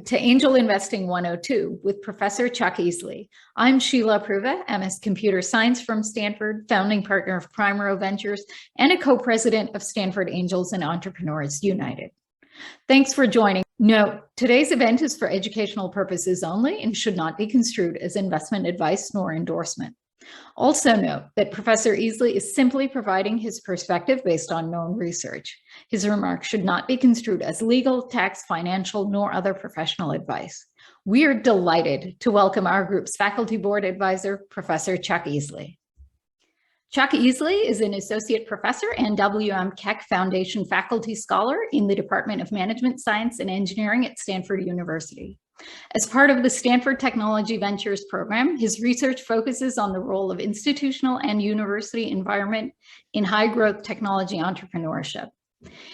Welcome to Angel Investing 102 with Professor Chuck Easley. I'm Sheila Pruva, MS Computer Science from Stanford, founding partner of Primero Ventures, and a co-president of Stanford Angels and Entrepreneurs United. Thanks for joining. Note, today's event is for educational purposes only and should not be construed as investment advice nor endorsement. Also note that Professor Easley is simply providing his perspective based on known research. His remarks should not be construed as legal, tax, financial, nor other professional advice. We are delighted to welcome our group's faculty board advisor, Professor Chuck Easley. Chuck Easley is an associate professor and W.M. Keck Foundation faculty scholar in the Department of Management Science and Engineering at Stanford University. As part of the Stanford Technology Ventures program, his research focuses on the role of institutional and university environment in high-growth technology entrepreneurship.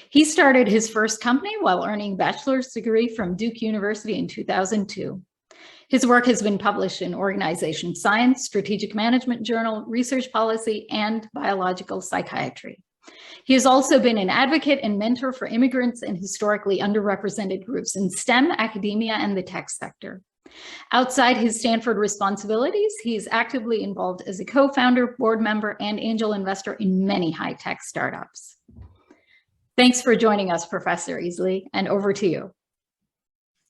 He started his first company while earning a bachelor's degree from Duke University in 2002. His work has been published in Organization Science, Strategic Management Journal, Research Policy, and Biological Psychiatry. He has also been an advocate and mentor for immigrants and historically underrepresented groups in STEM, academia, and the tech sector. Outside his Stanford responsibilities, he is actively involved as a co-founder, board member, and angel investor in many high-tech startups. Thanks for joining us, Professor Easley, and over to you.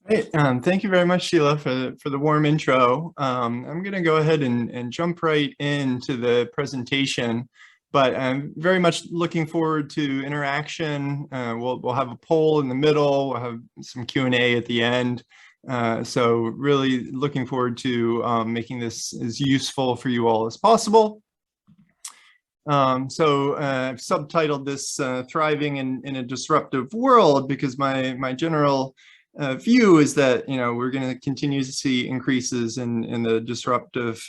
Great. Thank you very much, Sheila, for the warm intro. I'm going to go ahead and jump right into the presentation. But I'm very much looking forward to interaction. We'll have a poll in the middle. We'll have some Q&A at the end. So really looking forward to making this as useful for you all as possible. I've subtitled this Thriving in a Disruptive World because my general view is that we're going to continue to see increases in the disruptive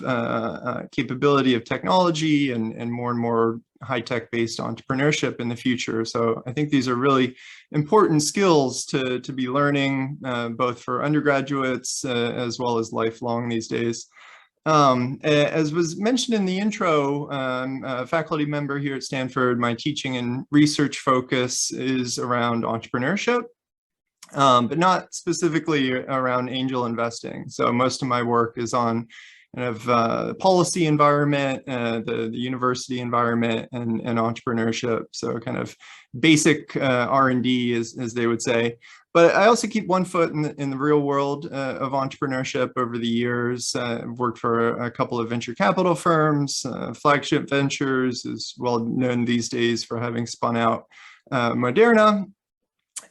capability of technology and more high-tech based entrepreneurship in the future. So I think these are really important skills to be learning both for undergraduates as well as lifelong these days. As was mentioned in the intro, I'm a faculty member here at Stanford. My teaching and research focus is around entrepreneurship. But not specifically around angel investing. So most of my work is on kind of policy environment, the university environment, and entrepreneurship. So kind of basic R&D, as they would say. But I also keep one foot in the real world of entrepreneurship over the years. I've worked for a couple of venture capital firms. Flagship Ventures is well known these days for having spun out Moderna.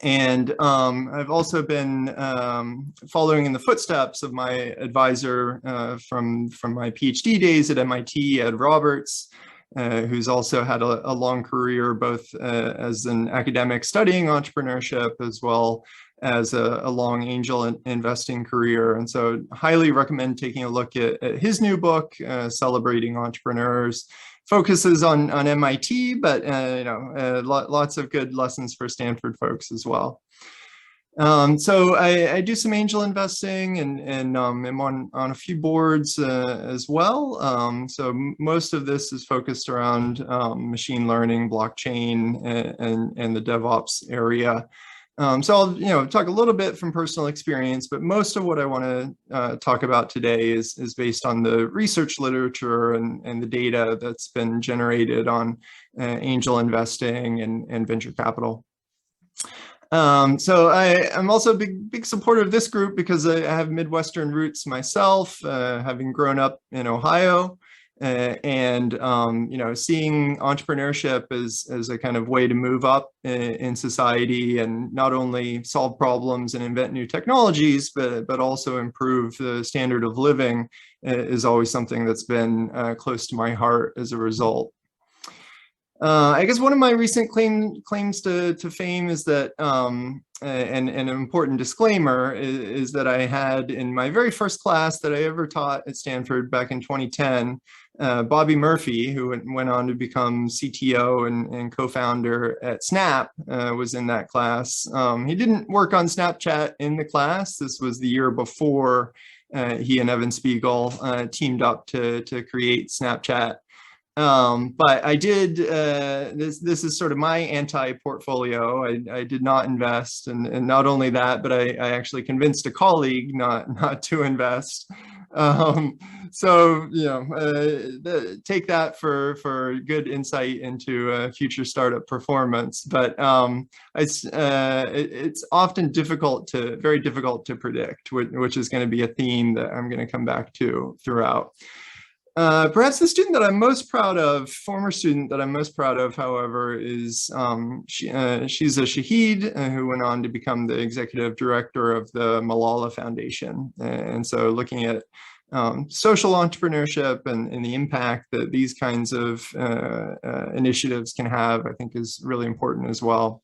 And I've also been following in the footsteps of my advisor from my PhD days at MIT, Ed Roberts, who's also had a long career both as an academic studying entrepreneurship as well as a long angel investing career. And so highly recommend taking a look at his new book, Celebrating Entrepreneurs. Focuses on MIT, but lots of good lessons for Stanford folks as well. So I do some angel investing and I'm on a few boards as well. So most of this is focused around machine learning, blockchain, and the DevOps area. So I'll talk a little bit from personal experience, but most of what I want to talk about today is based on the research literature and the data that's been generated on angel investing and venture capital. So I'm also a big supporter of this group because I have Midwestern roots myself, having grown up in Ohio. And seeing entrepreneurship as a kind of way to move up in society and not only solve problems and invent new technologies, but also improve the standard of living is always something that's been close to my heart as a result. I guess one of my recent claims to fame is that, and an important disclaimer is that I had in my very first class that I ever taught at Stanford back in 2010, Bobby Murphy, who went on to become CTO and co-founder at Snap, was in that class. He didn't work on Snapchat in the class. This was the year before he and Evan Spiegel teamed up to create Snapchat. But I did, this is sort of my anti-portfolio. I did not invest, and not only that, but I actually convinced a colleague not to invest. So, you know, take that for good insight into future startup performance. But it's often very difficult to predict, which is going to be a theme that I'm going to come back to throughout. Perhaps the student that I'm most proud of, former student that I'm most proud of, however, is she's a Shaheed who went on to become the executive director of the Malala Foundation. And so looking at social entrepreneurship and the impact that these kinds of initiatives can have, I think is really important as well.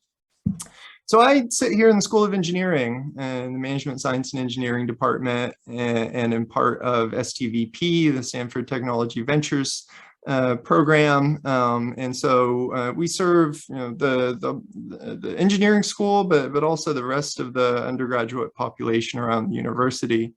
So I sit here in the School of Engineering and the Management Science and Engineering Department, and am part of STVP, the Stanford Technology Ventures program. And so we serve, you know, the engineering school, but also the rest of the undergraduate population around the university.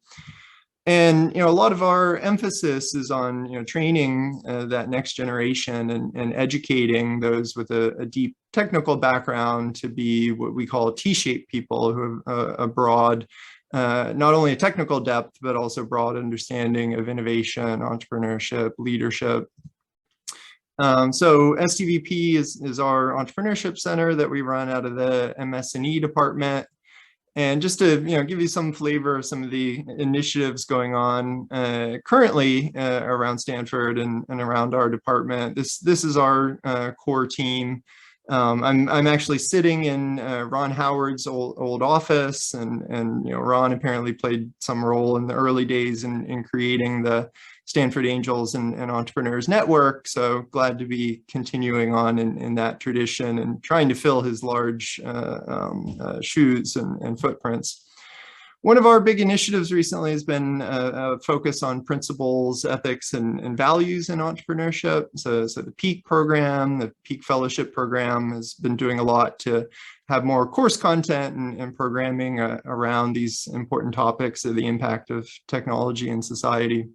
And, you know, a lot of our emphasis is on, you know, training that next generation and educating those with a deep technical background to be what we call T-shaped people who have a broad, not only a technical depth, but also broad understanding of innovation, entrepreneurship, leadership. So STVP is our entrepreneurship center that we run out of the MS&E department. And just to, you know, give you some flavor of some of the initiatives going on currently around Stanford and around our department. This is our core team. I'm actually sitting in Ron Howard's old office, and you know, Ron apparently played some role in the early days in creating the Stanford Angels and Entrepreneurs Network. So glad to be continuing on in that tradition and trying to fill his large shoes and footprints. One of our big initiatives recently has been a focus on principles, ethics, and values in entrepreneurship. So the PEAK program, the PEAK Fellowship program, has been doing a lot to have more course content and programming around these important topics of the impact of technology in society.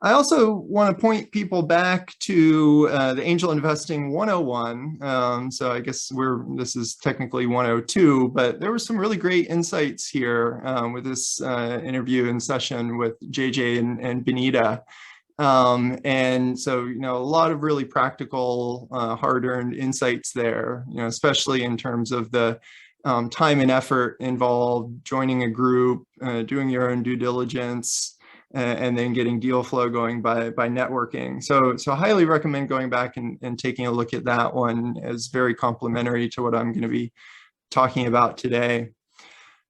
I also want to point people back to the Angel Investing 101. So I guess this is technically 102, but there were some really great insights here with this interview and session with JJ and Benita. And so, you know, a lot of really practical, hard-earned insights there, you know, especially in terms of the time and effort involved, joining a group, doing your own due diligence, and then getting deal flow going by networking. So I highly recommend going back and taking a look at that one, as very complementary to what I'm going to be talking about today.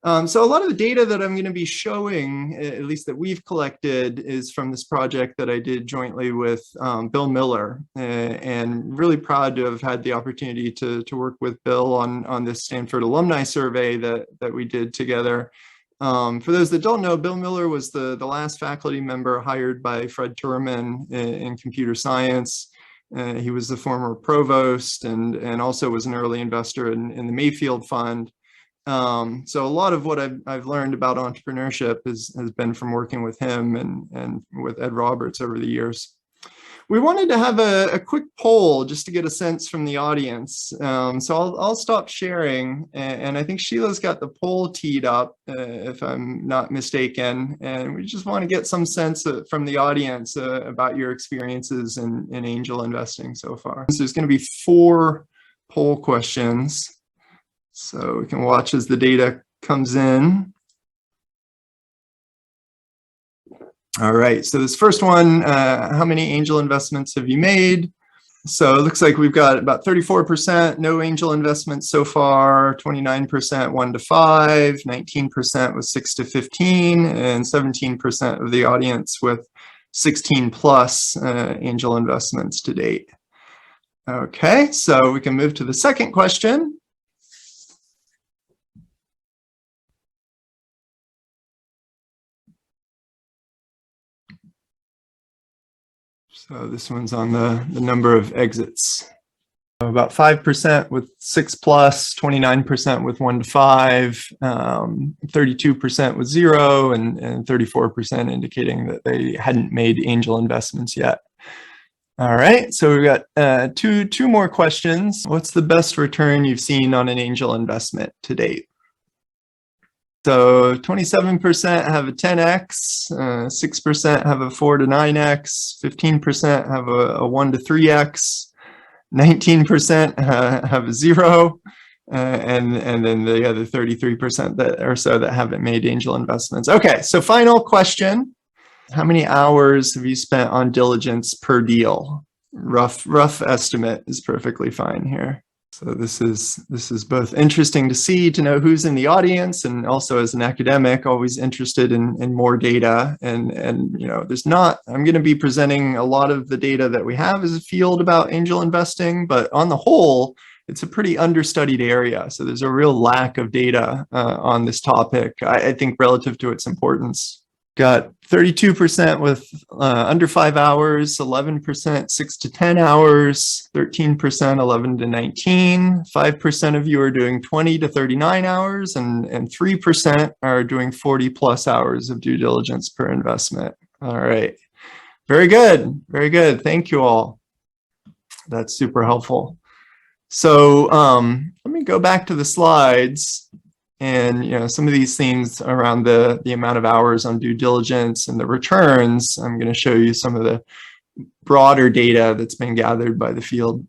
So a lot of the data that I'm going to be showing, at least that we've collected, is from this project that I did jointly with Bill Miller, and really proud to have had the opportunity to work with Bill on this Stanford alumni survey that we did together. For those that don't know, Bill Miller was the last faculty member hired by Fred Turman in computer science. He was the former provost and also was an early investor in the Mayfield Fund. So a lot of what I've learned about entrepreneurship has been from working with him and with Ed Roberts over the years. We wanted to have a quick poll just to get a sense from the audience. So I'll stop sharing, and I think Sheila's got the poll teed up, if I'm not mistaken. And we just want to get some sense from the audience about your experiences in angel investing so far. So there's going to be 4 poll questions. So we can watch as the data comes in. All right, so this first one, how many angel investments have you made? So it looks like we've got about 34% no angel investments so far, 29% 1 to 5, 19% with 6 to 15, and 17% of the audience with 16 plus angel investments to date. Okay, so we can move to the second question. So this one's on the number of exits. So about 5% with 6 plus, 29% with 1 to 5, 32% with 0, and 34% indicating that they hadn't made angel investments yet. All right, so we've got two more questions. What's the best return you've seen on an angel investment to date? So 27% have a 10x, 6% have a 4 to 9x, 15% have a 1 to 3x, 19% have a 0, and then the other 33% that or so that haven't made angel investments. Okay, so final question. How many hours have you spent on diligence per deal? Rough estimate is perfectly fine here. So this is both interesting to see, to know who's in the audience, and also as an academic, always interested in more data. And you know, I'm going to be presenting a lot of the data that we have as a field about angel investing, but on the whole, it's a pretty understudied area. So there's a real lack of data on this topic, I think, relative to its importance. Got 32% with under 5 hours, 11% 6 to 10 hours, 13% 11 to 19, 5% of you are doing 20 to 39 hours, and 3% are doing 40 plus hours of due diligence per investment. All right, very good, very good. Thank you all. That's super helpful. So let me go back to the slides. And you know, some of these themes around the amount of hours on due diligence and the returns, I'm going to show you some of the broader data that's been gathered by the field.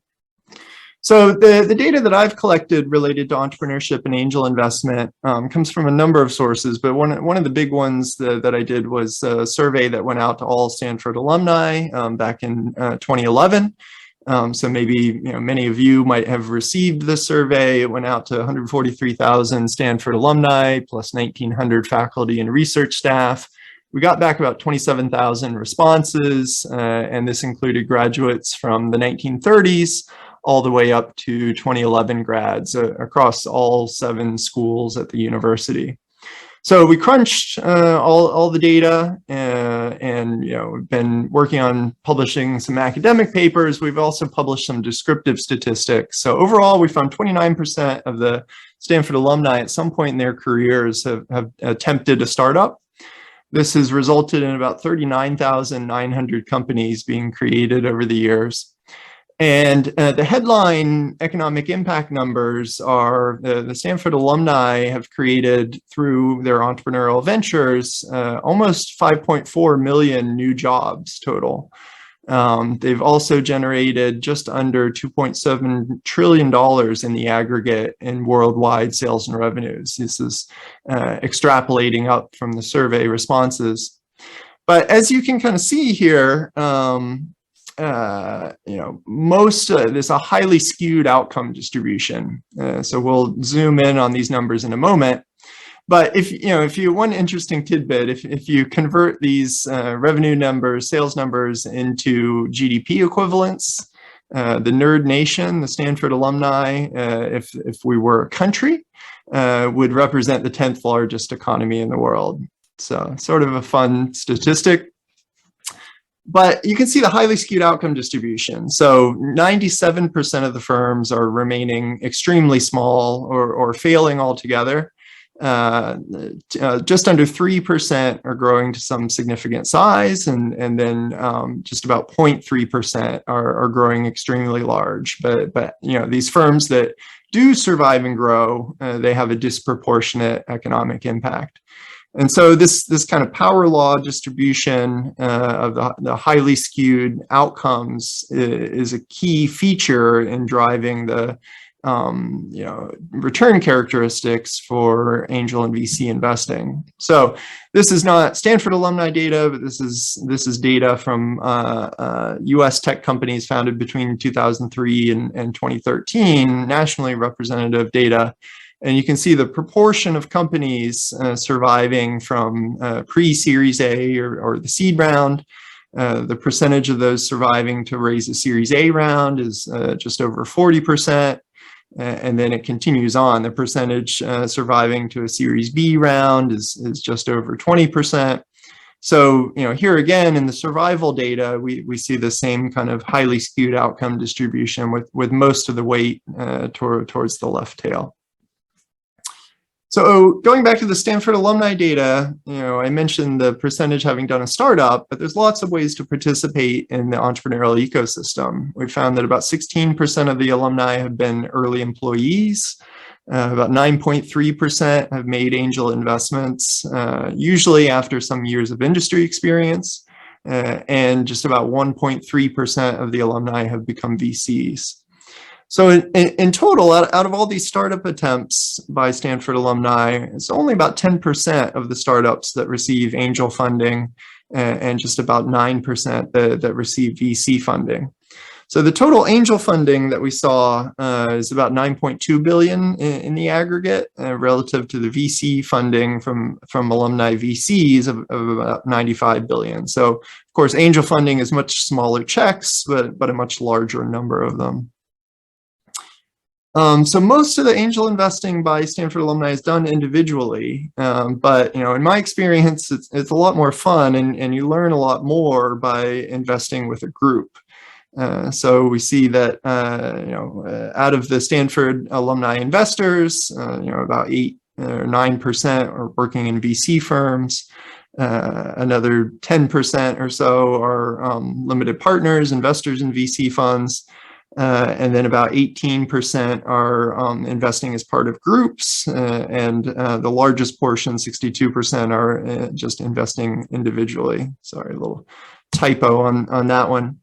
So the data that I've collected related to entrepreneurship and angel investment comes from a number of sources, but one of the big ones that I did was a survey that went out to all Stanford alumni back in 2011. So maybe many of you might have received this survey. It went out to 143,000 Stanford alumni plus 1,900 faculty and research staff. We got back about 27,000 responses, and this included graduates from the 1930s all the way up to 2011 grads across all 7 schools at the university. So we crunched all the data, and we've been working on publishing some academic papers. We've also published some descriptive statistics. So overall, we found 29% of the Stanford alumni at some point in their careers have attempted a startup. This has resulted in about 39,900 companies being created over the years. And the headline economic impact numbers are the Stanford alumni have created through their entrepreneurial ventures almost 5.4 million new jobs total. They've also generated just under $2.7 trillion in the aggregate in worldwide sales and revenues. This is extrapolating up from the survey responses. But as you can kind of see here, there's a highly skewed outcome distribution. So we'll zoom in on these numbers in a moment. But if you one interesting tidbit, if you convert these revenue numbers, sales numbers into GDP equivalents, the Nerd Nation, the Stanford alumni, if we were a country, would represent the 10th largest economy in the world. So sort of a fun statistic. But you can see the highly skewed outcome distribution. So 97% of the firms are remaining extremely small or failing altogether. Just under 3% are growing to some significant size, and then just about 0.3% are growing extremely large. But these firms that do survive and grow, they have a disproportionate economic impact. And so this kind of power law distribution of the highly skewed outcomes is a key feature in driving the return characteristics for angel and VC investing. So this is not Stanford alumni data, but this is data from U.S. tech companies founded between 2003 and 2013, nationally representative data. And you can see the proportion of companies surviving from pre-Series A or the seed round. The percentage of those surviving to raise a Series A round is just over 40%. And then it continues on. The percentage surviving to a Series B round is just over 20%. So, here again in the survival data, we see the same kind of highly skewed outcome distribution with most of the weight towards the left tail. So going back to the Stanford alumni data, I mentioned the percentage having done a startup, but there's lots of ways to participate in the entrepreneurial ecosystem. We found that about 16% of the alumni have been early employees. About 9.3% have made angel investments, usually after some years of industry experience. And just about 1.3% of the alumni have become VCs. So in total, out of all these startup attempts by Stanford alumni, it's only about 10% of the startups that receive angel funding and just about 9% that receive VC funding. So the total angel funding that we saw is about 9.2 billion in the aggregate relative to the VC funding from alumni VCs of about 95 billion. So of course, angel funding is much smaller checks, but a much larger number of them. So most of the angel investing by Stanford alumni is done individually, but in my experience, it's a lot more fun, and you learn a lot more by investing with a group. So we see that out of the Stanford alumni investors, about 8 or 9% are working in VC firms. Another 10% or so are limited partners, investors in VC funds. And then about 18% are investing as part of groups, and the largest portion, 62%, are just investing individually. Sorry, a little typo on that one.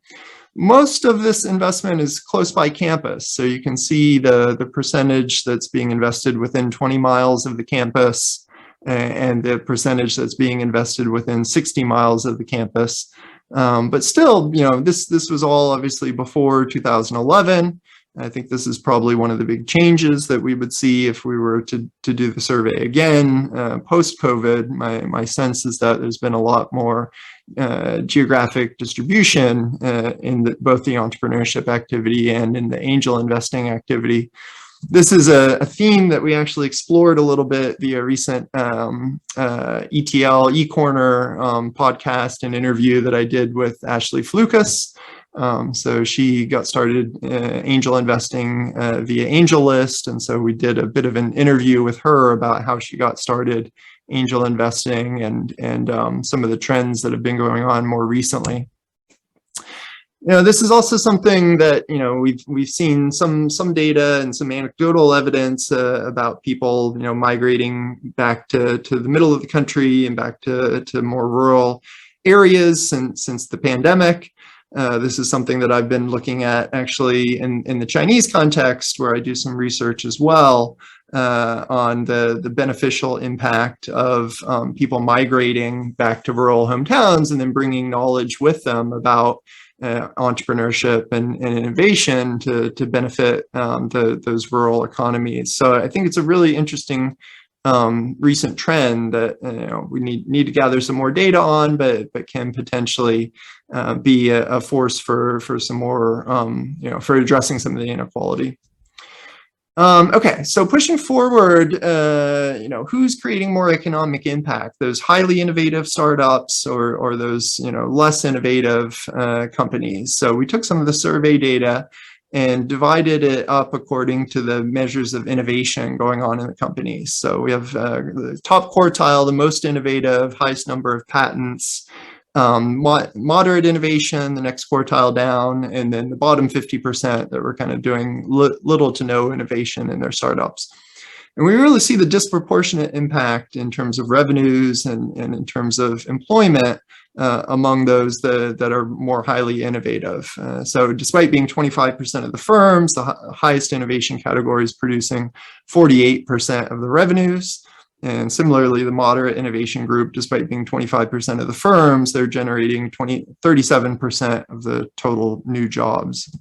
Most of this investment is close by campus, so you can see the percentage that's being invested within 20 miles of the campus, and the percentage that's being invested within 60 miles of the campus. But still, this was all obviously before 2011. I think this is probably one of the big changes that we would see if we were to do the survey again post-COVID. My sense is that there's been a lot more geographic distribution in both the entrepreneurship activity and in the angel investing activity. This is a theme that we actually explored a little bit via recent ETL eCorner podcast and interview that I did with Ashley Flukas. So she got started angel investing via AngelList, and so we did a bit of an interview with her about how she got started angel investing and some of the trends that have been going on more recently. This is also something that we've seen some data and some anecdotal evidence about people migrating back to the middle of the country and back to more rural areas since the pandemic. This is something that I've been looking at actually in the Chinese context, where I do some research as well on the beneficial impact of people migrating back to rural hometowns and then bringing knowledge with them about entrepreneurship and innovation to benefit those rural economies. So I think it's a really interesting recent trend that we need to gather some more data on, but can potentially be a force for some more for addressing some of the inequality. Okay, so pushing forward, who's creating more economic impact? Those highly innovative startups or those less innovative companies. So we took some of the survey data and divided it up according to the measures of innovation going on in the companies. So we have the top quartile, the most innovative, highest number of patents, moderate innovation, the next quartile down, and then the bottom 50% that were kind of doing little to no innovation in their startups. And we really see the disproportionate impact in terms of revenues and in terms of employment among those that are more highly innovative. So despite being 25% of the firms, the highest innovation category is producing 48% of the revenues. And similarly, the moderate innovation group, despite being 25% of the firms, they're generating 37% of the total new jobs.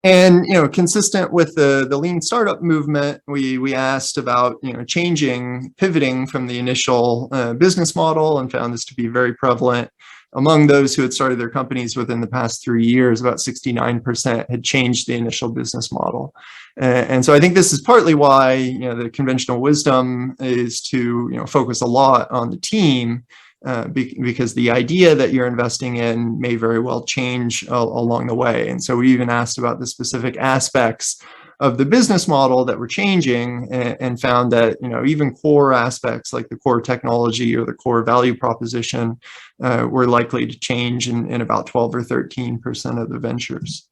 And consistent with the lean startup movement, we asked about pivoting from the initial business model, and found this to be very prevalent among those who had started their companies within the past 3 years. About 69% had changed the initial business model. And so I think this is partly why the conventional wisdom is to focus a lot on the team, because the idea that you're investing in may very well change along the way. And so we even asked about the specific aspects of the business model that were changing, and found that, you know, even core aspects like the core technology or the core value proposition were likely to change in about 12 or 13% of the ventures.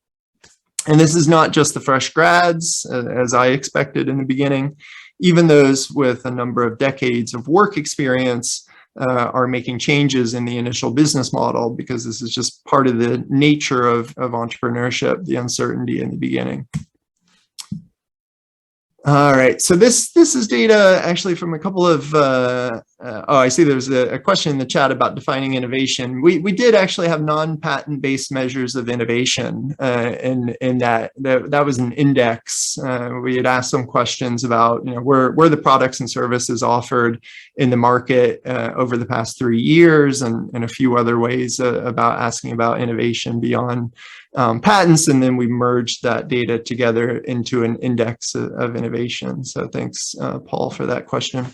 And this is not just the fresh grads, as I expected in the beginning. Even those with a number of decades of work experience are making changes in the initial business model, because this is just part of the nature of entrepreneurship, the uncertainty in the beginning. All right, so this is data actually from a couple of, I see there's a question in the chat about defining innovation. We did actually have non-patent based measures of innovation in that was an index. We had asked some questions about, you know, were the products and services offered in the market over the past 3 years, and a few other ways about asking about innovation beyond patents, and then we merged that data together into an index of innovation. So thanks, Paul, for that question.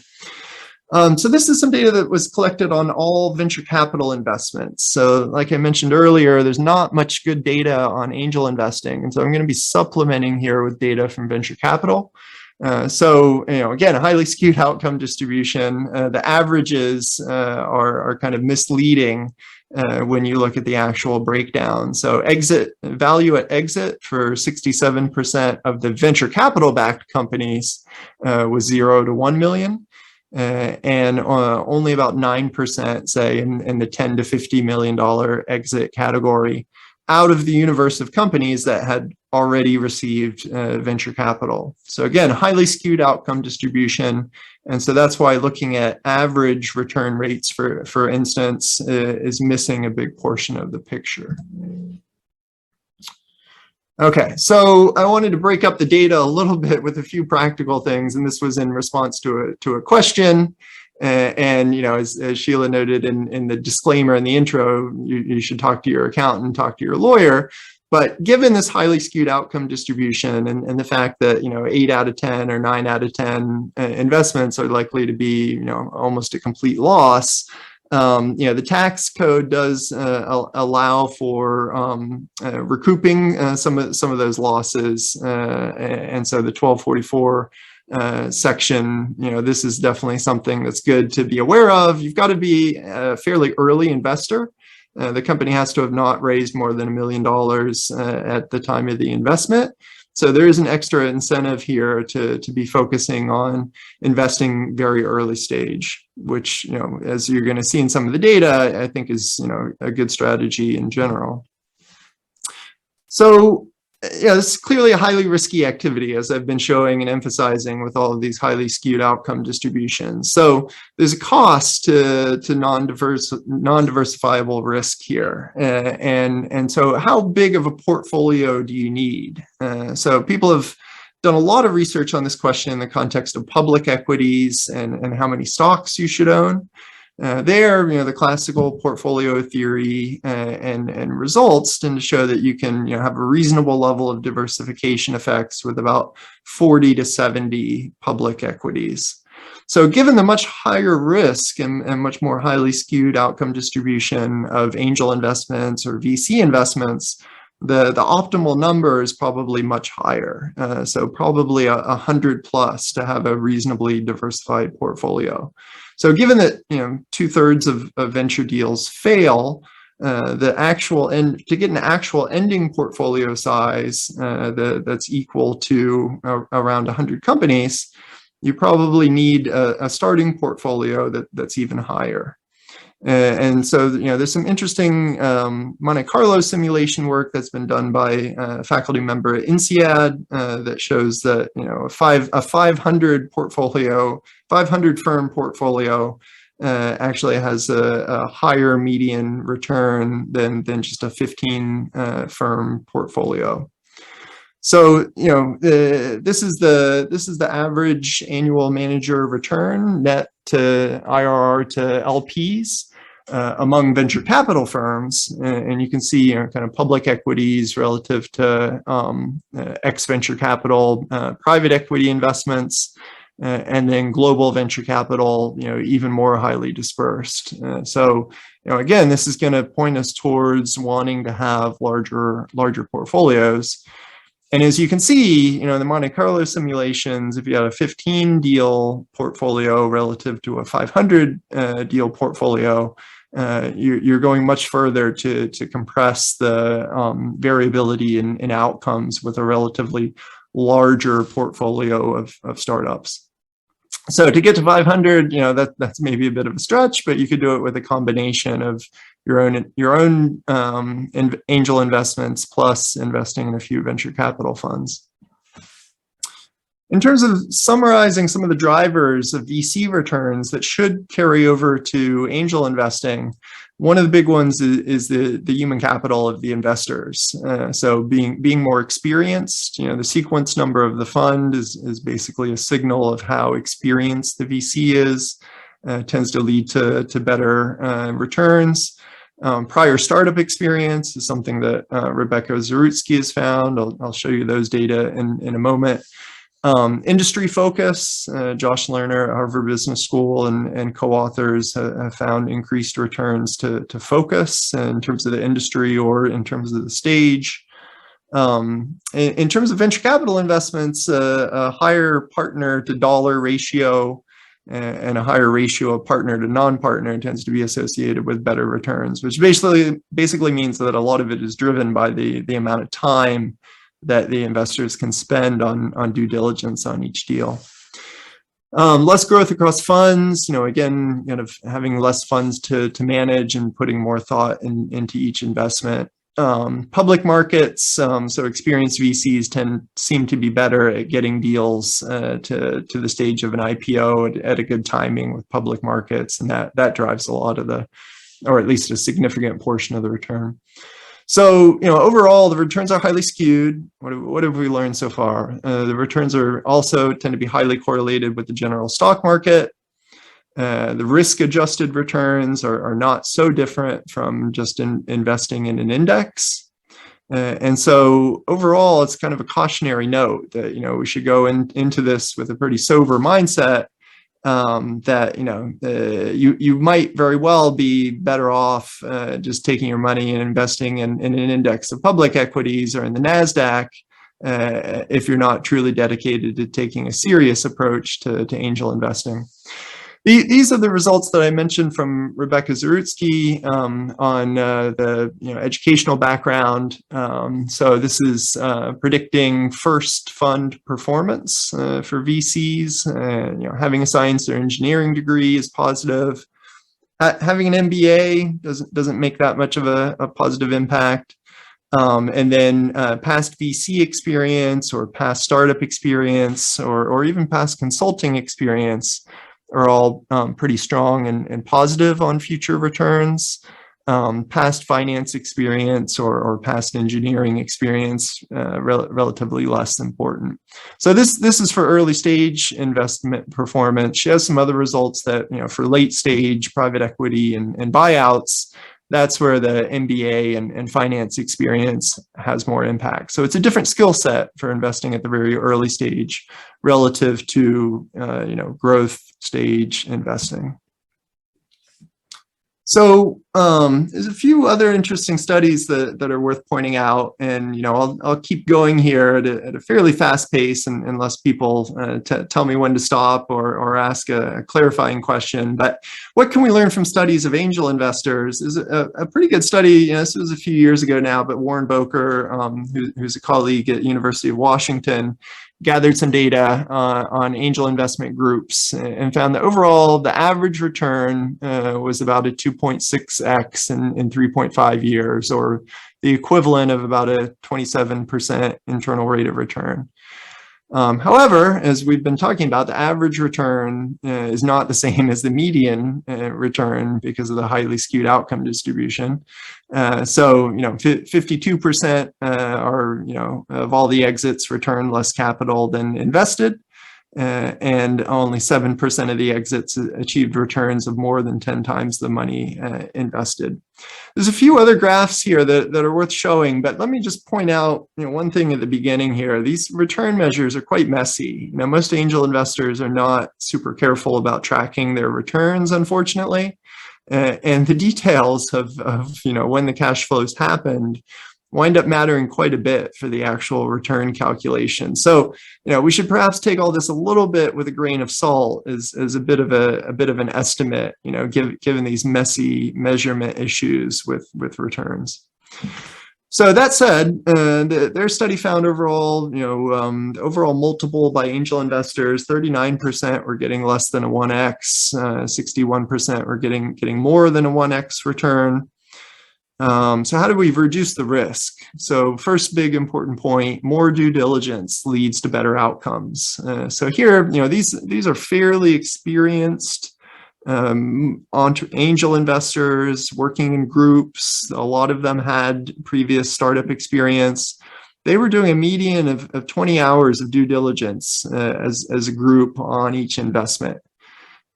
So this is some data that was collected on all venture capital investments. So like I mentioned earlier, there's not much good data on angel investing, and so I'm going to be supplementing here with data from venture capital. So, you know, again, a highly skewed outcome distribution. The averages are kind of misleading when you look at the actual breakdown. So exit value at exit for 67% of the venture capital backed companies was 0 to 1 million. And only about 9%, say, in the $10 to $50 million exit category, out of the universe of companies that had already received venture capital. So again, highly skewed outcome distribution. And so that's why looking at average return rates, for instance, is missing a big portion of the picture. Okay, so I wanted to break up the data a little bit with a few practical things, and this was in response to a question. And, you know, as Sheila noted in the disclaimer in the intro, you should talk to your accountant, talk to your lawyer. But given this highly skewed outcome distribution and the fact that, you know, 8 out of 10 or 9 out of 10 investments are likely to be, you know, almost a complete loss, you know, the tax code does allow for recouping some of those losses. And so the 1244 section, you know, this is definitely something that's good to be aware of. You've got to be a fairly early investor. The company has to have not raised more than $1 million at the time of the investment. So there is an extra incentive here to be focusing on investing very early stage, which, you know, as you're going to see in some of the data, I think is, you know, a good strategy in general. So, yeah, this is clearly a highly risky activity, as I've been showing and emphasizing with all of these highly skewed outcome distributions. So there's a cost to non-diversifiable risk here. And so how big of a portfolio do you need? So people have done a lot of research on this question in the context of public equities and how many stocks you should own. There, you know, the classical portfolio theory and results tend to show that you can, you know, have a reasonable level of diversification effects with about 40 to 70 public equities. So given the much higher risk and much more highly skewed outcome distribution of angel investments or VC investments, the optimal number is probably much higher. So probably 100 plus to have a reasonably diversified portfolio. So given that, you know, 2/3 of venture deals fail, to get an actual ending portfolio size that's equal to around 100 companies, you probably need a starting portfolio that's even higher. And so, you know, there's some interesting Monte Carlo simulation work that's been done by a faculty member at INSEAD that shows that, you know, a 500 firm portfolio actually has a higher median return than just a 15 firm portfolio. So, you know, this is the average annual manager return net to IRR to LPs among venture capital firms, and you can see, you know, kind of public equities relative to ex-venture capital, private equity investments, and then global venture capital, you know, even more highly dispersed. So, you know, again, this is going to point us towards wanting to have larger portfolios. And as you can see, you know, in the Monte Carlo simulations, if you had a 15 deal portfolio relative to a 500 deal portfolio, you're going much further to compress the variability in outcomes with a relatively larger portfolio of startups. So to get to 500, you know, that's maybe a bit of a stretch, but you could do it with a combination of your own angel investments plus investing in a few venture capital funds. In terms of summarizing some of the drivers of VC returns that should carry over to angel investing, one of the big ones is the human capital of the investors. So being more experienced, you know, the sequence number of the fund is basically a signal of how experienced the VC is, tends to lead to better returns. Prior startup experience is something that Rebecca Zarutsky has found. I'll show you those data in a moment. Industry focus, Josh Lerner at Harvard Business School and co-authors have found increased returns to focus in terms of the industry or in terms of the stage. In terms of venture capital investments, a higher partner to dollar ratio and a higher ratio of partner to non-partner tends to be associated with better returns, which basically means that a lot of it is driven by the amount of time that the investors can spend on due diligence on each deal. Less growth across funds, you know, again, kind of having less funds to manage and putting more thought into each investment. Public markets, so experienced VCs seem to be better at getting deals to the stage of an IPO at a good timing with public markets, and that drives a lot of or at least a significant portion of the return. So, you know, overall, the returns are highly skewed. What have we learned so far? The returns also tend to be highly correlated with the general stock market. The risk-adjusted returns are not so different from just investing in an index. And so overall, it's kind of a cautionary note that, you know, we should go into this with a pretty sober mindset. That, you know, you might very well be better off just taking your money and investing in an index of public equities or in the NASDAQ if you're not truly dedicated to taking a serious approach to angel investing. These are the results that I mentioned from Rebecca Zarutsky on the educational background. So this is predicting first fund performance for VCs. Having a science or engineering degree is positive. Having an MBA doesn't make that much of a positive impact. And then past VC experience or past startup experience or even past consulting experience are all pretty strong and positive on future returns. Past finance experience or past engineering experience, relatively less important. So this is for early stage investment performance. She has some other results that, you know, for late stage private equity and buyouts, that's where the MBA and finance experience has more impact. So it's a different skill set for investing at the very early stage relative to growth stage investing. So there's a few other interesting studies that are worth pointing out, and I'll keep going here at a fairly fast pace, unless people tell me when to stop or ask a clarifying question. But what can we learn from studies of angel investors is a pretty good study. This was a few years ago now, but Warren Boker, who's a colleague at University of Washington, gathered some data on angel investment groups and found that overall the average return was about a 2.6x in 3.5 years, or the equivalent of about a 27% internal rate of return. However, as we've been talking about, the average return is not the same as the median return because of the highly skewed outcome distribution. So 52% are, of all the exits return less capital than invested, and only 7% of the exits achieved returns of more than 10 times the money invested. There's a few other graphs here that are worth showing, but let me just point out one thing at the beginning here. These return measures are quite messy. Most angel investors are not super careful about tracking their returns, unfortunately, and the details of when the cash flows happened wind up mattering quite a bit for the actual return calculation. So, we should perhaps take all this a little bit with a grain of salt as a bit of an estimate, given these messy measurement issues with returns. So that said, their study found overall, the overall multiple by angel investors, 39% were getting less than a 1x, 61% were getting more than a 1x return. So how do we reduce the risk? So first big important point, more due diligence leads to better outcomes. So here, these are fairly experienced angel investors working in groups. A lot of them had previous startup experience. They were doing a median of 20 hours of due diligence as a group on each investment.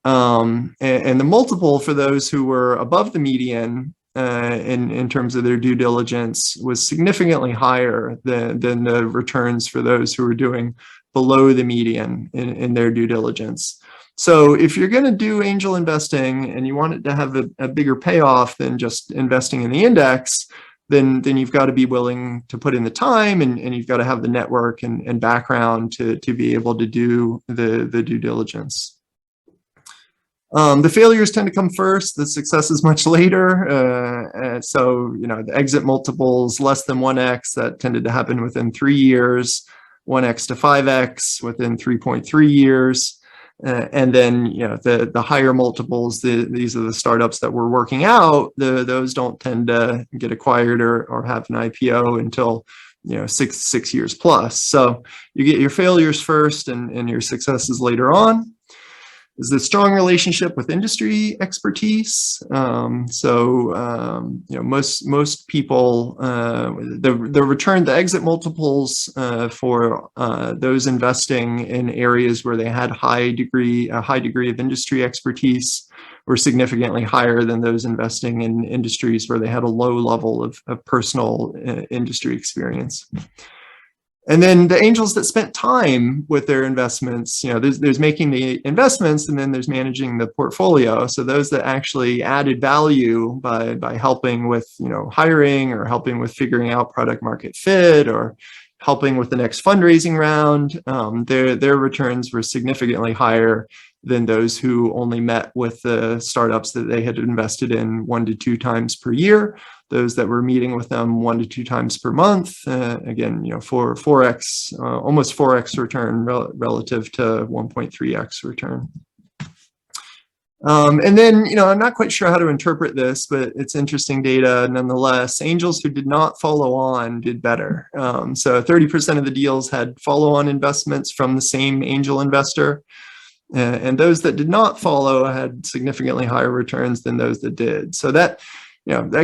And the multiple for those who were above the median in terms of their due diligence was significantly higher than the returns for those who were doing below the median in their due diligence. So if you're going to do angel investing and you want it to have a bigger payoff than just investing in the index, then you've got to be willing to put in the time, and you've got to have the network and background to be able to do the due diligence. The failures tend to come first, the success is much later. So, the exit multiples less than 1x, that tended to happen within 3 years, 1x to 5x within 3.3 years. And then, the higher multiples, these are the startups that we're working out, those don't tend to get acquired or have an IPO until, 6 years plus. So you get your failures first and your successes later on. Is the strong relationship with industry expertise. Most people, the return, the exit multiples for those investing in areas where they had a high degree of industry expertise were significantly higher than those investing in industries where they had a low level of personal industry experience. And then the angels that spent time with their investments, there's making the investments and then there's managing the portfolio. So those that actually added value by helping with, hiring or helping with figuring out product market fit or helping with the next fundraising round, their returns were significantly higher than those who only met with the startups that they had invested in 1 to 2 times per year. Those that were meeting with them 1 to 2 times per month, again, 4x, almost 4x return relative to 1.3x return. And then, I'm not quite sure how to interpret this, but it's interesting data nonetheless. Angels who did not follow on did better. So 30% of the deals had follow-on investments from the same angel investor. And those that did not follow had significantly higher returns than those that did. So that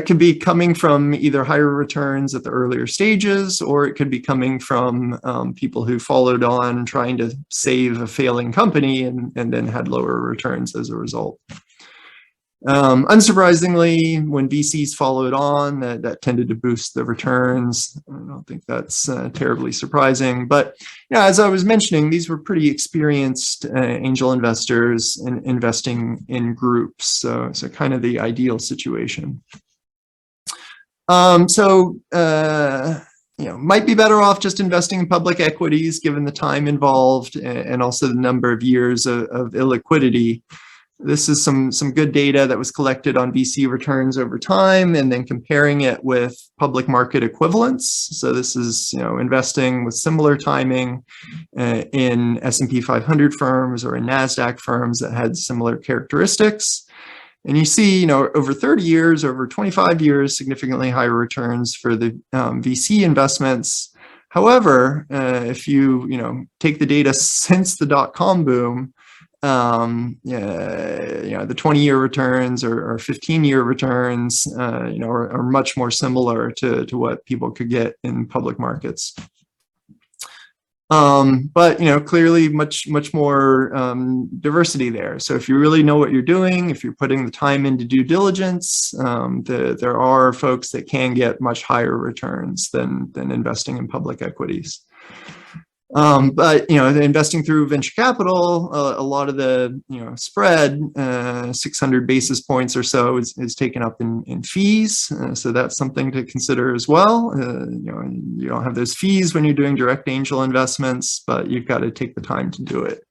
could be coming from either higher returns at the earlier stages, or it could be coming from people who followed on trying to save a failing company and then had lower returns as a result. Unsurprisingly, when VCs followed on, that tended to boost the returns. I don't think that's terribly surprising. But as I was mentioning, these were pretty experienced angel investors investing in groups. So kind of the ideal situation. Might be better off just investing in public equities given the time involved and also the number of years of illiquidity. This is some good data that was collected on VC returns over time and then comparing it with public market equivalents. So this is, investing with similar timing in S&P 500 firms or in NASDAQ firms that had similar characteristics. And you see, over 30 years, over 25 years, significantly higher returns for the VC investments. However, if you, take the data since the dot-com boom, the 20-year returns or 15-year returns, are much more similar to what people could get in public markets. But clearly much more diversity there. So if you really know what you're doing, if you're putting the time into due diligence, there are folks that can get much higher returns than investing in public equities. But investing through venture capital, a lot of the spread, 600 basis points or so, is taken up in fees. So that's something to consider as well. You don't have those fees when you're doing direct angel investments, but you've got to take the time to do it.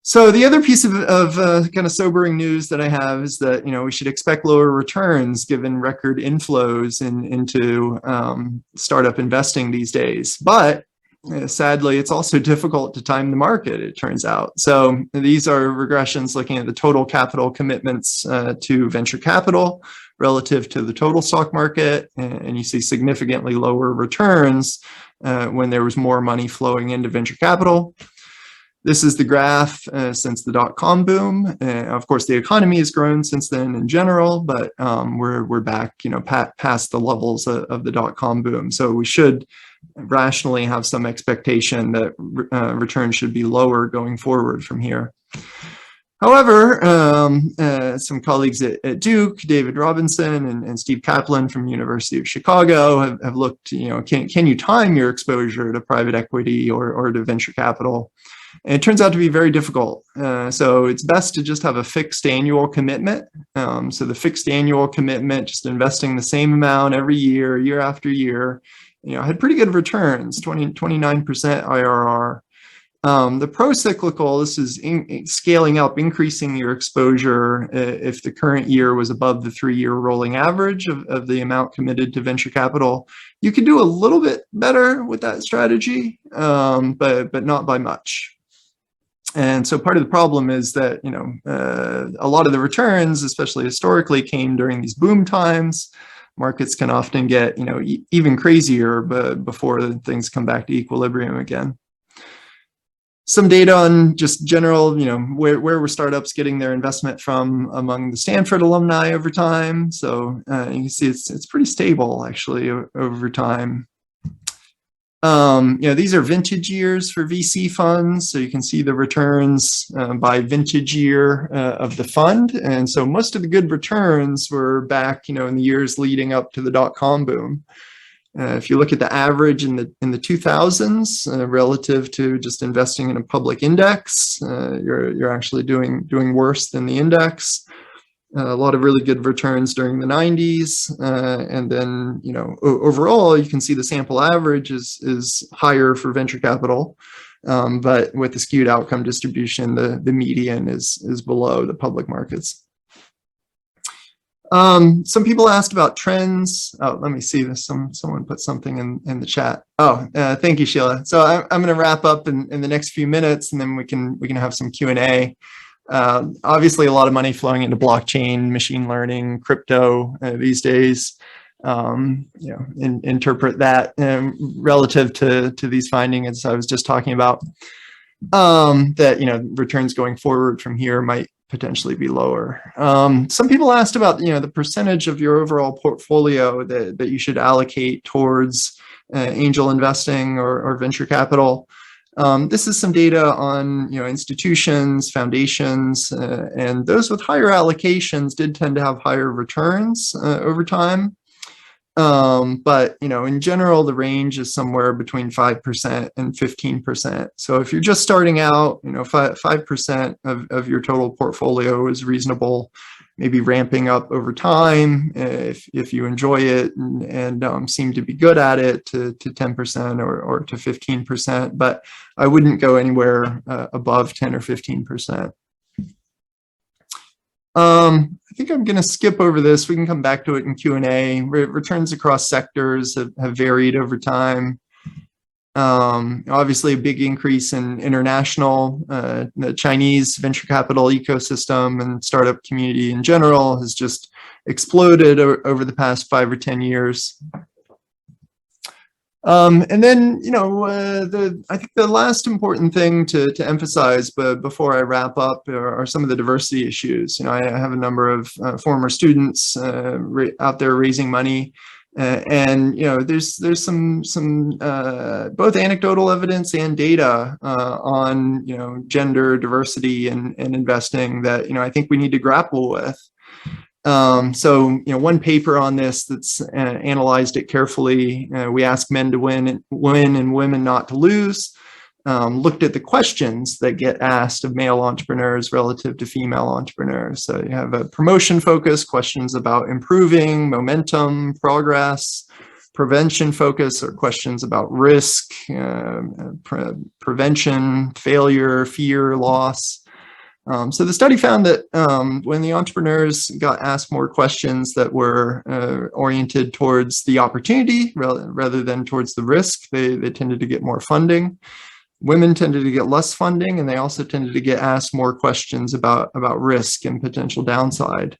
So the other piece of kind of sobering news that I have is that we should expect lower returns given record inflows into startup investing these days. But sadly, it's also difficult to time the market, it turns out. So these are regressions looking at the total capital commitments to venture capital relative to the total stock market, and you see significantly lower returns when there was more money flowing into venture capital. This is the graph since the dot-com boom. Of course, the economy has grown since then in general, but we're back, past the levels of the dot-com boom. So we should rationally have some expectation that returns should be lower going forward from here. However, some colleagues at Duke, David Robinson and Steve Kaplan from University of Chicago have looked, can you time your exposure to private equity or to venture capital? And it turns out to be very difficult. So it's best to just have a fixed annual commitment. So the fixed annual commitment, just investing the same amount every year, year after year, had pretty good returns, 29% IRR. The pro-cyclical, this is scaling up, increasing your exposure if the current year was above the 3-year rolling average of the amount committed to venture capital. You could do a little bit better with that strategy, but not by much. And so part of the problem is that, a lot of the returns, especially historically, came during these boom times. Markets can often get, even crazier before things come back to equilibrium again. Some data on just general, where were startups getting their investment from among the Stanford alumni over time. So you can see it's pretty stable actually over time. These are vintage years for VC funds. So you can see the returns by vintage year of the fund. And so most of the good returns were back, in the years leading up to the dot-com boom. If you look at the average in the 2000s relative to just investing in a public index, you're actually doing worse than the index. A lot of really good returns during the 90s, and then overall you can see the sample average is higher for venture capital, but with the skewed outcome distribution, the median is below the public markets. Some people asked about trends. Oh, let me see this. Someone put something in the chat. Oh, thank you, Sheila. So I'm going to wrap up in the next few minutes, and then we can have some Q&A. Obviously, a lot of money flowing into blockchain, machine learning, crypto these days. Interpret that relative to these findings I was just talking about. That returns going forward from here might potentially be lower. Some people asked about the percentage of your overall portfolio that you should allocate towards angel investing or venture capital. This is some data on institutions, foundations, and those with higher allocations did tend to have higher returns over time. But in general, the range is somewhere between 5% and 15%. So if you're just starting out, 5% of your total portfolio is reasonable. Maybe ramping up over time if you enjoy it and seem to be good at it to 10% or to 15%. But I wouldn't go anywhere above 10 or 15%. I think I'm going to skip over this. We can come back to it in Q&A. Returns across sectors have varied over time. Obviously, a big increase in international. The Chinese venture capital ecosystem and startup community in general has just exploded over the past 5 or 10 years. And then, I think the last important thing to emphasize, but before I wrap up, are some of the diversity issues. I have a number of former students out there raising money, and there's some both anecdotal evidence and data on gender diversity and investing that I think we need to grapple with. So, one paper on this that's analyzed it carefully. We ask men to win and women not to lose. Looked at the questions that get asked of male entrepreneurs relative to female entrepreneurs. So you have a promotion focus, questions about improving, momentum, progress, prevention focus, or questions about risk, prevention, failure, fear, loss. So the study found that when the entrepreneurs got asked more questions that were oriented towards the opportunity rather than towards the risk, they tended to get more funding. Women tended to get less funding, and they also tended to get asked more questions about risk and potential downside.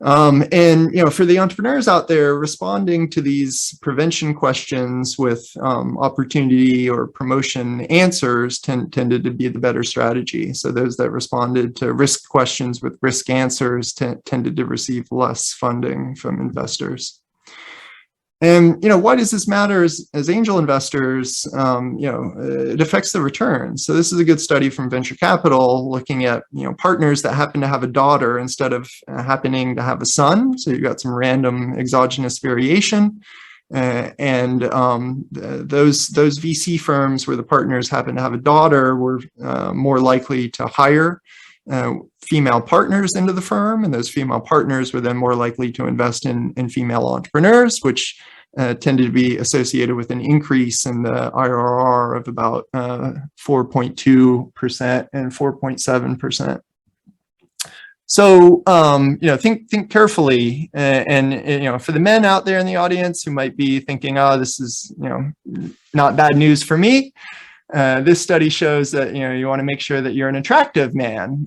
And for the entrepreneurs out there, responding to these prevention questions with opportunity or promotion answers tended to be the better strategy. So those that responded to risk questions with risk answers tended to receive less funding from investors. And why does this matter as angel investors? It affects the returns. So this is a good study from venture capital looking at partners that happen to have a daughter instead of happening to have a son. So you've got some random exogenous variation, and those VC firms where the partners happen to have a daughter were more likely to hire female partners into the firm, and those female partners were then more likely to invest in female entrepreneurs, which tended to be associated with an increase in the IRR of about 4.2% and 4.7%. So, think carefully, and for the men out there in the audience who might be thinking, "Oh, this is not bad news for me." This study shows that you want to make sure that you're an attractive man,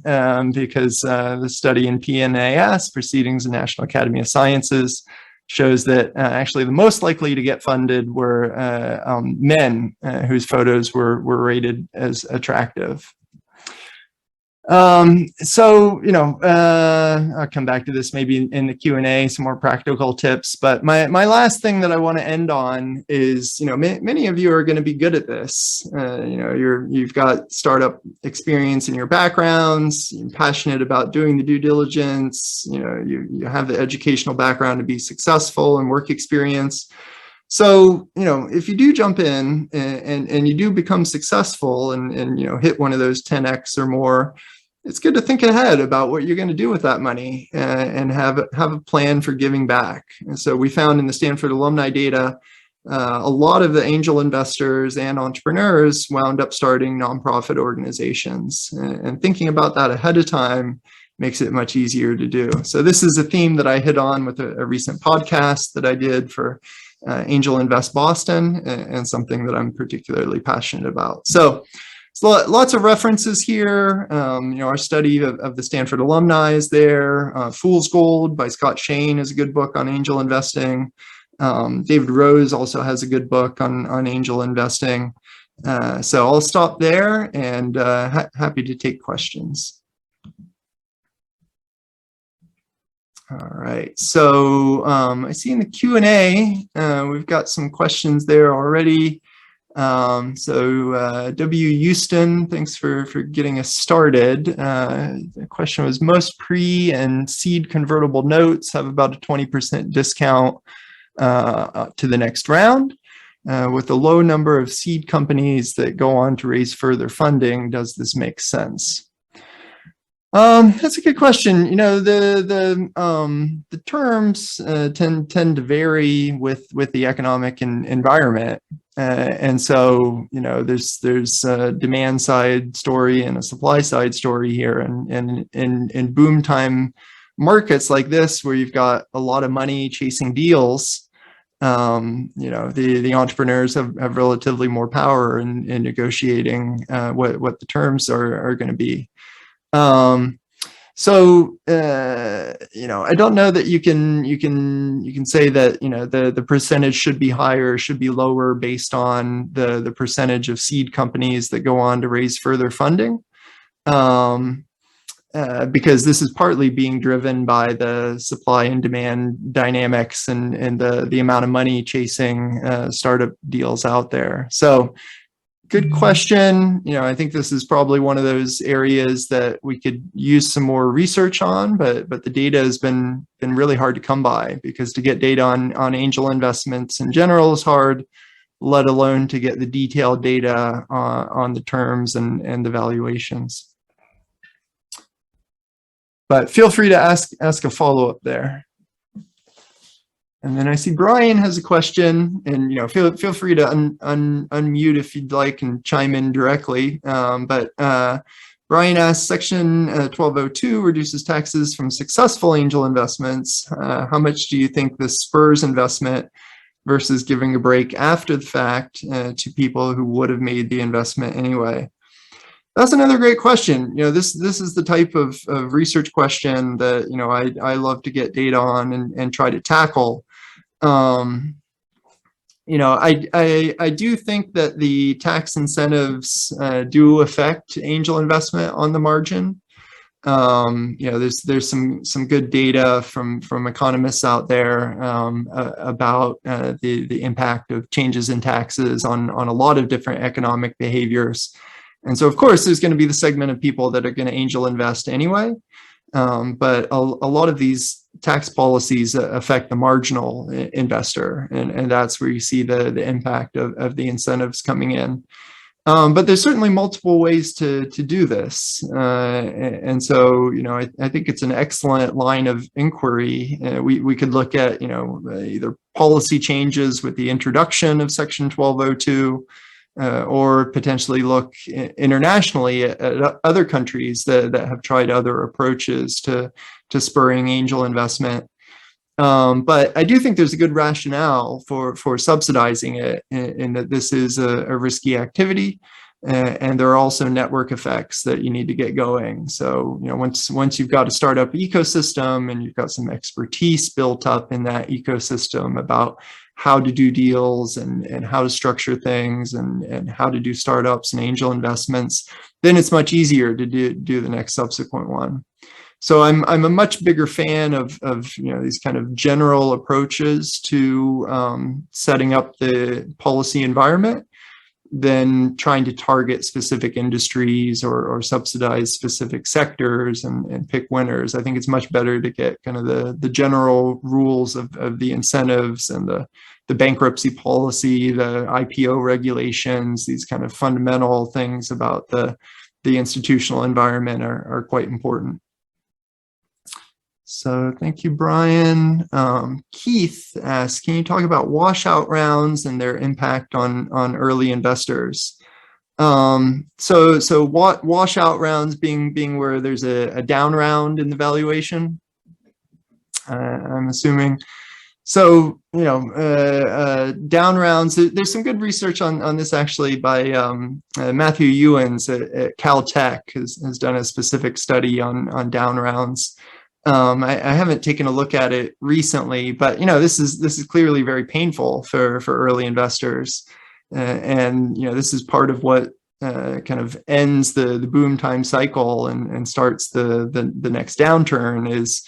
because the study in PNAS, Proceedings of National Academy of Sciences, shows that actually the most likely to get funded were men whose photos were rated as attractive. So, I'll come back to this maybe in the Q&A, some more practical tips. But my last thing that I want to end on is, many of you are going to be good at this. You've got startup experience in your backgrounds, you're passionate about doing the due diligence, you have the educational background to be successful and work experience. So, if you do jump in and you do become successful and hit one of those 10x or more, it's good to think ahead about what you're going to do with that money and have a plan for giving back. And so we found in the Stanford alumni data, a lot of the angel investors and entrepreneurs wound up starting nonprofit organizations, and thinking about that ahead of time makes it much easier to do. So this is a theme that I hit on with a recent podcast that I did for Angel Invest Boston, and something that I'm particularly passionate about. So lots of references here. Our study of the Stanford alumni is there. Fool's Gold by Scott Shane is a good book on angel investing. David Rose also has a good book on angel investing. So I'll stop there, and happy to take questions. All right, so I see in the Q&A, we've got some questions there already. W. Houston, thanks for getting us started. The question was, most pre and seed convertible notes have about a 20% discount to the next round. With a low number of seed companies that go on to raise further funding, does this make sense? That's a good question. The terms tend to vary with the economic environment, and so there's a demand side story and a supply side story here, and in boom time markets like this where you've got a lot of money chasing deals, the entrepreneurs have relatively more power in negotiating what the terms are going to be. So I don't know that you can say that the percentage should be higher, should be lower based on the percentage of seed companies that go on to raise further funding, because this is partly being driven by the supply and demand dynamics and the amount of money chasing startup deals out there. So good question. I think this is probably one of those areas that we could use some more research on, but the data has been really hard to come by, because to get data on angel investments in general is hard, let alone to get the detailed data on the terms and the valuations. But feel free to ask a follow-up there. And then I see Brian has a question, and feel free to unmute if you'd like and chime in directly. But Brian asks, Section 1202 reduces taxes from successful angel investments. How much do you think this spurs investment versus giving a break after the fact to people who would have made the investment anyway? That's another great question. This is the type of research question that I love to get data on and try to tackle. I do think that the tax incentives do affect angel investment on the margin. There's some good data from economists out there about the impact of changes in taxes on a lot of different economic behaviors. And so, of course, there's going to be the segment of people that are going to angel invest anyway. But a lot of these tax policies affect the marginal investor, and that's where you see the impact of the incentives coming in. But there's certainly multiple ways to do this. And so, I think it's an excellent line of inquiry. We could look at, either policy changes with the introduction of Section 1202, or potentially look internationally at other countries that have tried other approaches to spurring angel investment. But I do think there's a good rationale for subsidizing it, in that this is a risky activity, and there are also network effects that you need to get going. So, once you've got a startup ecosystem and you've got some expertise built up in that ecosystem about how to do deals and how to structure things and how to do startups and angel investments, then it's much easier to do the next subsequent one. So I'm a much bigger fan of these kind of general approaches to setting up the policy environment than trying to target specific industries or subsidize specific sectors and pick winners. I think it's much better to get kind of the general rules of the incentives and the bankruptcy policy, the IPO regulations. These kind of fundamental things about the institutional environment are quite important. So thank you, Brian. Keith asks, can you talk about washout rounds and their impact on early investors? So washout rounds being where there's a down round in the valuation, I'm assuming. So, down rounds, there's some good research on this actually by Matthew Ewens at Caltech has done a specific study on down rounds. I haven't taken a look at it recently, but this is clearly very painful for early investors, and this is part of what kind of ends the boom time cycle and starts the next downturn. Is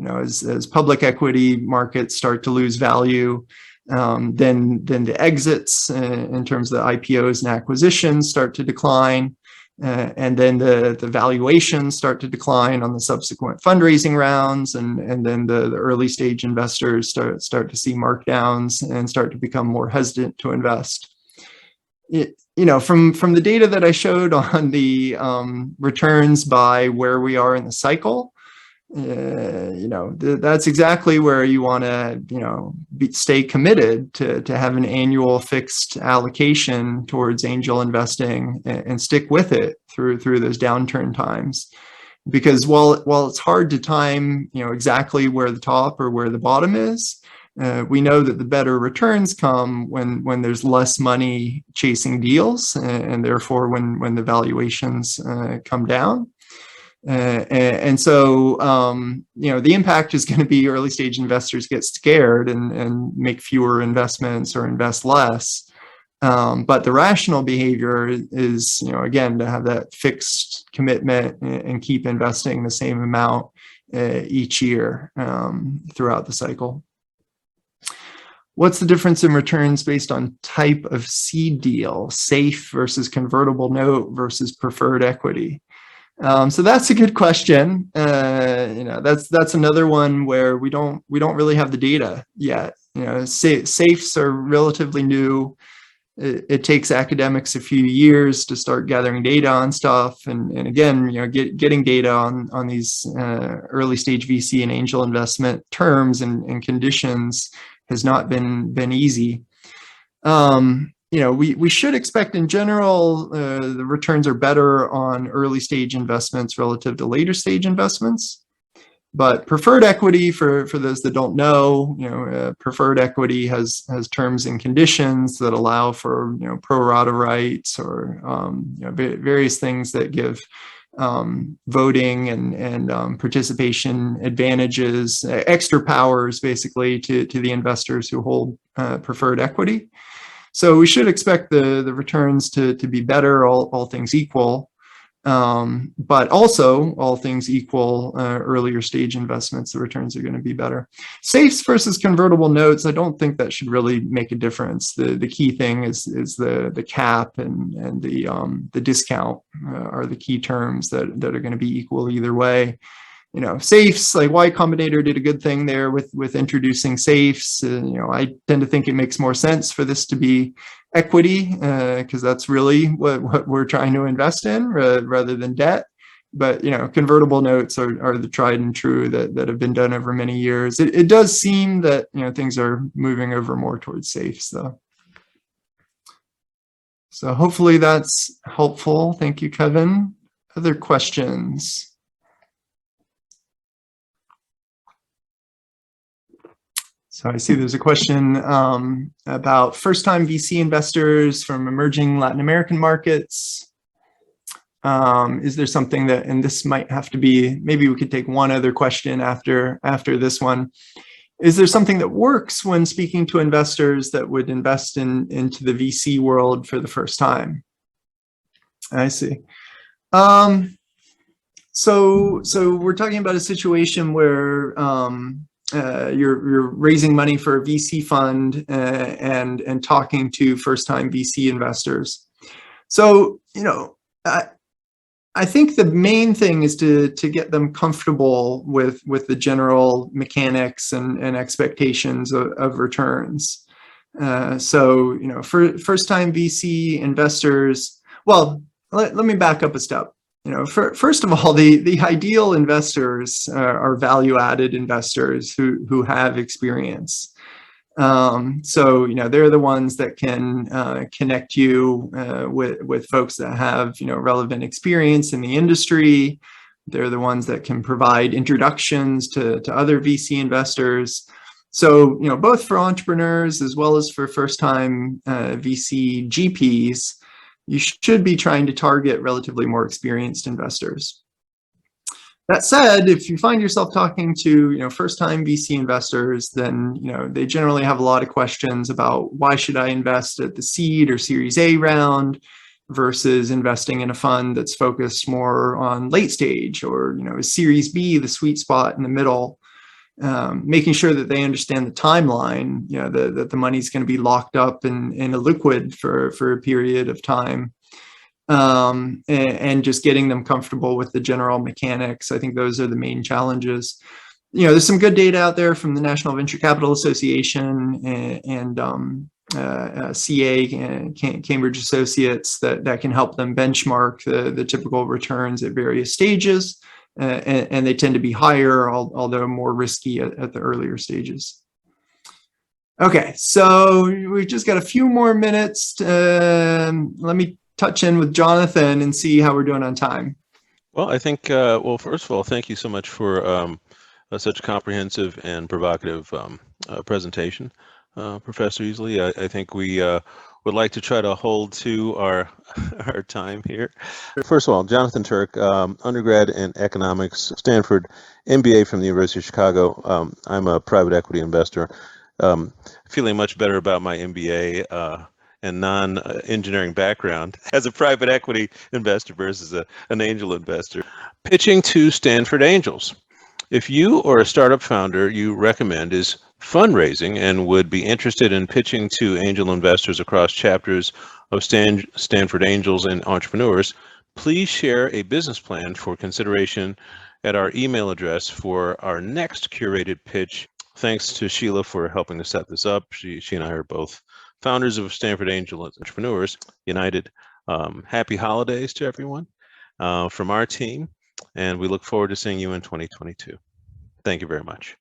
as public equity markets start to lose value, then the exits in terms of the IPOs and acquisitions start to decline. And then the valuations start to decline on the subsequent fundraising rounds, and then the early stage investors start to see markdowns and start to become more hesitant to invest. From the data that I showed on the returns by where we are in the cycle, that's exactly where you want to stay committed to have an annual fixed allocation towards angel investing and stick with it through those downturn times, because while it's hard to time exactly where the top or where the bottom is, we know that the better returns come when there's less money chasing deals, and therefore when the valuations come down. And so, the impact is going to be early stage investors get scared and make fewer investments or invest less. But the rational behavior is, again, to have that fixed commitment and keep investing the same amount each year throughout the cycle. What's the difference in returns based on type of seed deal, safe versus convertible note versus preferred equity? So that's a good question. That's another one where we don't really have the data yet. Safes are relatively new. It takes academics a few years to start gathering data on stuff, and again, getting data on these early stage VC and angel investment terms and conditions has not been easy. We should expect in general the returns are better on early stage investments relative to later stage investments. But preferred equity, for those that don't know, preferred equity has terms and conditions that allow for pro rata rights or various things that give voting and participation advantages, extra powers basically to the investors who hold preferred equity. So we should expect the returns to be better, all things equal. But also, all things equal, earlier stage investments, the returns are going to be better. Safes versus convertible notes, I don't think that should really make a difference. The key thing is the cap and the discount are the key terms that are going to be equal either way. Safes, like Y Combinator did a good thing there with introducing safes. I tend to think it makes more sense for this to be equity because that's really what we're trying to invest in rather than debt. But convertible notes are the tried and true that have been done over many years. It does seem that things are moving over more towards safes though. So hopefully that's helpful. Thank you, Kevin. Other questions? So I see there's a question about first-time VC investors from emerging Latin American markets. Is there something that, and this might have to be, maybe we could take one other question after this one. Is there something that works when speaking to investors that would invest into the VC world for the first time? I see. So we're talking about a situation where you're raising money for a VC fund and talking to first-time VC investors. So I think the main thing is to get them comfortable with the general mechanics and expectations of returns. So for first-time VC investors, well, let me back up a step. First of all, the ideal investors are value-added investors who have experience. So they're the ones that can connect you with folks that have relevant experience in the industry. They're the ones that can provide introductions to other VC investors. So both for entrepreneurs as well as for first-time VC GPs, you should be trying to target relatively more experienced investors. That said, if you find yourself talking to first-time VC investors, then they generally have a lot of questions about why should I invest at the seed or Series A round versus investing in a fund that's focused more on late stage, or is Series B the sweet spot in the middle? Making sure that they understand the timeline, that the money's going to be locked up in a liquid for a period of time, and just getting them comfortable with the general mechanics. I think those are the main challenges. There's some good data out there from the National Venture Capital Association and CA and Cambridge Associates that can help them benchmark the typical returns at various stages. And they tend to be higher, although more risky at the earlier stages. Okay, so we've just got a few more minutes. Let me touch in with Jonathan and see how we're doing on time. Well, I think, well, first of all, thank you so much for such a comprehensive and provocative presentation, Professor Easley. I think we would like to try to hold to our time here. First of all, Jonathan Turk, undergrad in economics, Stanford, MBA from the University of Chicago. I'm a private equity investor. Feeling much better about my MBA and non-engineering background as a private equity investor versus an angel investor. Pitching to Stanford Angels. If you or a startup founder you recommend is fundraising and would be interested in pitching to angel investors across chapters of Stanford Angels and Entrepreneurs, please share a business plan for consideration at our email address for our next curated pitch. Thanks to Sheila for helping to set this up. She and I are both founders of Stanford Angel Entrepreneurs United. Happy holidays to everyone from our team, and we look forward to seeing you in 2022. Thank you very much.